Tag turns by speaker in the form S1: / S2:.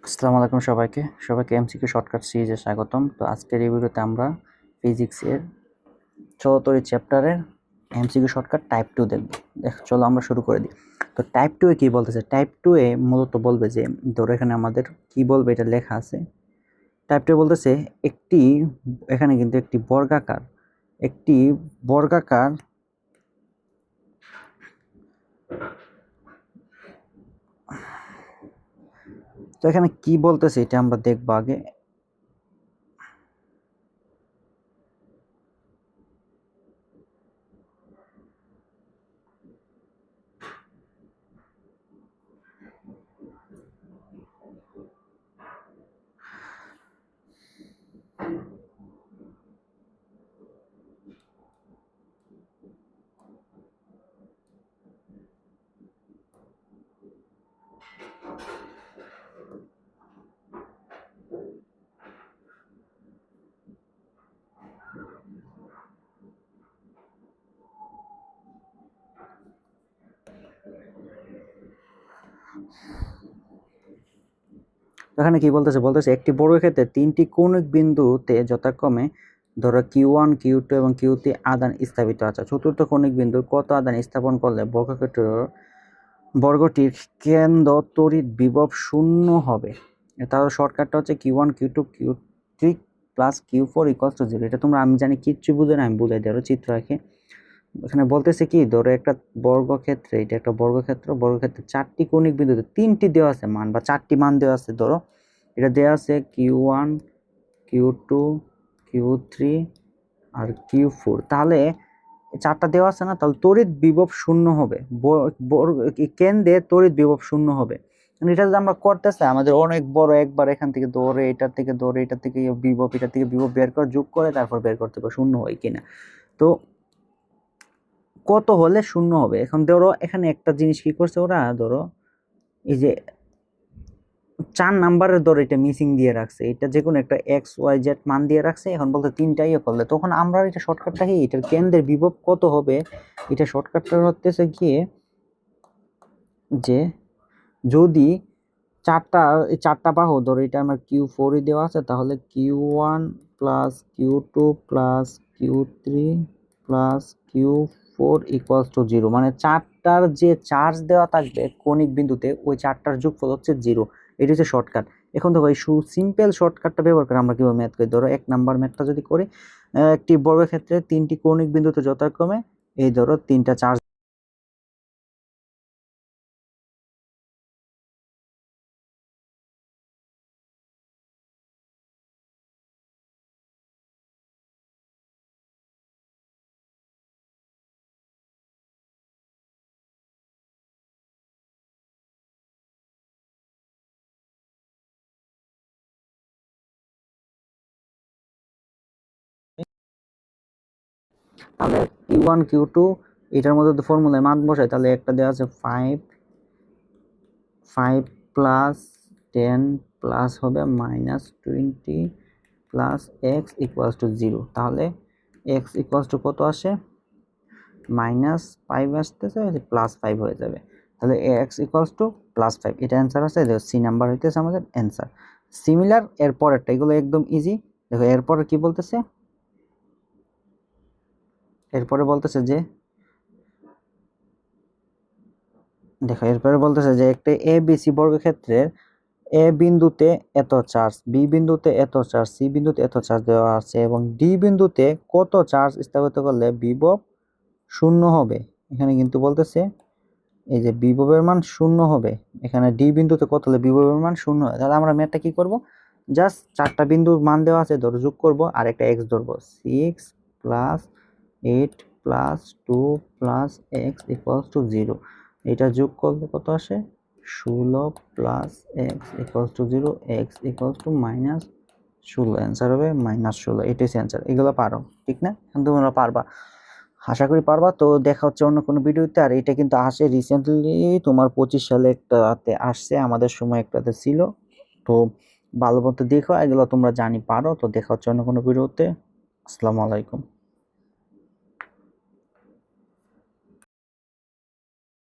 S1: আসসালামু আলাইকুম সবাইকে এমসিকিউ শর্টকাট সিরিজে স্বাগতম। তো আজকের এই ভিডিওতে আমরা ফিজিক্সের 74 চ্যাপ্টারের এমসিকিউ শর্টকাট টাইপ 2 দেখব। চলো আমরা শুরু করে দিই। তো টাইপ 2 এ কি বলতেছে? টাইপ 2 এ মূলত বলবে যে, ধরো এখানে আমাদের কি বলবে এটা লেখা আছে। টাইপ 2 বলতেছে এখানে কিন্তু একটি বর্গাকার তো এখানে কি বলতেছে এটা আমরা দেখব আগে। এখানে কি বলতেছে একটি বর্গক্ষেত্রে তিনটি কৌণিক বিন্দুতে যথাক্রমে ধরো Q1 Q2 এবং Q3 আধান স্থাপিত আছে। চতুর্থ কৌণিক বিন্দু কত আধান স্থাপন করলে বর্গটির কেন্দ্র তড়িৎ বিভব শূন্য হবে? তার শর্টকাটটা হচ্ছে Q1 Q2 Q3 plus Q4 equals to 0। এটা তোমরা আমি জানি কিচ্ছু বুঝে না, আমি বুঝাই দেওয়ার চিত্র রাখি। এখানে বলতেছে কি, ধরো একটা বর্গক্ষেত্রে, এটা একটা বর্গক্ষেত্রে চারটি কৌণিক বিন্দুতে তিনটি দেওয়া আছে মান বা চারটি মান দেওয়া আছে। ধরো এটা দেওয়া আছে Q1 Q2 Q3 আর Q4। তাহলে চারটা দেওয়া আছে না, তাহলে তড়িৎ বিভব শূন্য হবে, কেন্দ্রে তড়িৎ বিভব শূন্য হবে। এটা যদি আমরা করতে চাই, আমাদের অনেক বড় একবার এখান থেকে ধরে এটার থেকে বিভব, এটা থেকে বিভব বের করে যোগ করে তারপর বের করতে হবে শূন্য হয় কিনা। তো কত হলে শূন্য হবে? এখন ধরো এখানে একটা জিনিস কি করছে ওরা, ধরো এই যে 4 নাম্বারের ধরো এটা মিসিং দিয়ে রাখছে, এটা যে কোনো একটা XYZ মান দিয়ে রাখছে। এখন বলতে তিনটাই করলে তখন আমরা এটা শর্টকাটটা কি, এটার কেন্দ্রের বিভব কত হবে, এটা শর্টকাটটা হতেছে গিয়ে যে, যদি চারটা বাহু ধরো, এটা আমার Q4 দেওয়া আছে, তাহলে Q1 plus Q2 plus Q3 plus Q4 equals to 0। মানে চারটার যে চার্জ দেওয়া থাকবে কৌণিক বিন্দুতে, ওই চারটার যোগফল হচ্ছে 0। এটা হচ্ছে শর্টকাট। এখন দেখো এই সিম্পল শর্টকাটটা ব্যবহার করে আমরা কিভাবে ম্যাথ করি। ধরো 1 নাম্বার ম্যাথটা যদি করি, একটি বর্গক্ষেত্রে তিনটি কৌণিক বিন্দুতে যথাক্রমে এই ধরো তিনটা চার্জ তাহলে Q1 Q2 এটার মধ্যে তো ফর্মুলায় মান বসাই, তাহলে একটা দেওয়া আছে 5 প্লাস 10 প্লাস হবে -20 প্লাস x ইকুয়ালস টু 0। তাহলে x ইকুয়ালস টু কত আসে, -5 আসতেছে, +5 হয়ে যাবে। তাহলে x ইকুয়ালস টু +5, এটা অ্যান্সার আছে। সি নাম্বার হইতেছে আমাদের অ্যান্সার। সিমিলার এর পরেরটা, এগুলো একদম ইজি। দেখো এরপরে কি বলতেছে, এরপরে বলতেছে যে, একটা ABC বর্গক্ষেত্রের এ বিন্দুতে এত চার্জ, বি বিন্দুতে এত চার্জ, সি বিন্দুতে এত চার্জ দেওয়া আছে এবং ডি বিন্দুতে কত চার্জ স্থাপিত করলে বিভব শূন্য হবে। এখানে কিন্তু বলতেছে এই যে বিভবের মান শূন্য হবে। এখানে ডি বিন্দুতে কত হলে বিভবের মান শূন্য হয়। তাহলে আমরা ম্যাথটা কি করব, জাস্ট চারটা বিন্দুর মান দেওয়া আছে, ধরো যোগ করব আর একটা এক্স ধরবো। 6 plus 8 plus 2 plus x equals to 0। এটা যোগ করলে কত আসে, 16 plus x equals to 0, x equals to -16। Answer হবে -16। এটাই অ্যান্সার। এগুলো পারো, ঠিক না? তোমরা পারবা, আশা করি পারবা। তো দেখা হচ্ছে অন্য কোনো ভিডিওতে। আর এটা কিন্তু আসে রিসেন্টলি, তোমার 25 সালে একটাতে আসছে, আমাদের সময় একটাতে ছিল। তো ভালো মতো দেখো, এগুলো তোমরা জানি পারো। তো দেখা হচ্ছে অন্য কোনো ভিডিওতে। আসসালামু আলাইকুম।